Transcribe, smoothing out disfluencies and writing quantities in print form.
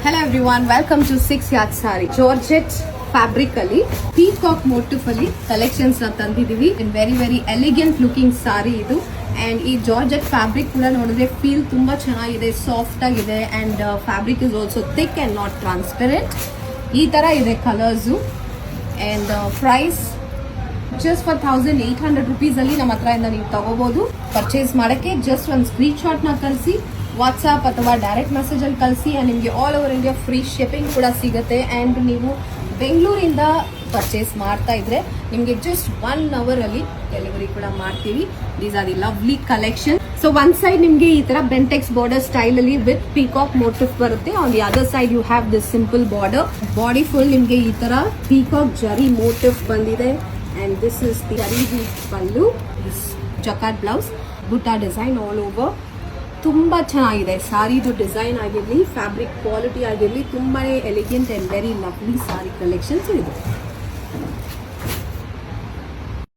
Hello everyone, welcome to 6 Yard Sari. Georgette fabric ಅಲ್ಲಿ peacock motif ಅಲ್ಲಿ collections ನ ತಂದಿದೀವಿ. In very elegant looking saree ಇದು. And ಈ ಜಾರ್ಜೆಟ್ ಫ್ಯಾಬ್ರಿಕ್ ಕೂಡ ನೋಡಿದ್ರೆ ಫೀಲ್ ತುಂಬಾ ಚೆನ್ನಾಗಿದೆ, ಸಾಫ್ಟ್ ಆಗಿದೆ and fabric is also thick and not transparent. ಈ ತರ ಇದೆ colours and price just for 1800 rupees ಅಲ್ಲಿ ನಮ್ಮ ಹತ್ರ ಇಂದ ನೀವು ತಗೋಬಹುದು. ಪರ್ಚೇಸ್ ಮಾಡಕ್ಕೆ ಜಸ್ಟ್ ಒಂದು ಸ್ಕ್ರೀನ್ ಶಾಟ್ ನ ಕಳಿಸಿ, ವಾಟ್ಸ್ಆಪ್ ಅಥವಾ ಡೈರೆಕ್ಟ್ ಮೆಸೇಜ್ ಅಲ್ಲಿ ಕಳಿಸಿ. ನಿಮಗೆ all over India free shipping ಕೂಡ ಸಿಗುತ್ತೆ. ಅಂಡ್ ನೀವು ಬೆಂಗಳೂರಿಂದ ಪರ್ಚೇಸ್ ಮಾಡ್ತಾ ಇದ್ರೆ ನಿಮಗೆ ಜಸ್ಟ್ 1 hour ಅಲ್ಲಿ ಡೆಲಿವರಿ ಕೂಡ ಮಾಡ್ತೀವಿ. These are the lovely collection. So one side ನಿಮಗೆ ಈ ತರ ಬೆಂಟೆಕ್ಸ್ ಬಾರ್ಡರ್ ಸ್ಟೈಲ್ ಅಲ್ಲಿ ವಿತ್ ಪೀಕಾಕ್ ಮೋಟಿಫ್ ಬರುತ್ತೆ. On the other side you have this simple border. Body full ನಿಮಗೆ ಈ ತರ ಪೀಕಾಕ್ ಜರಿ ಮೋಟಿಫ್ ಬಂದಿದೆ. And this is the zari pallu, this jacquard blouse, buta design all over. ತುಂಬಾ ಚೆನ್ನಾಗಿದೆ ಸಾರಿದು ಡಿಸೈನ್ ಆಗಿರಲಿ, ಫ್ಯಾಬ್ರಿಕ್ ಕ್ವಾಲಿಟಿ ಆಗಿರಲಿ, ತುಂಬಾನೇ elegant and very lovely sari collections ಇದೆ.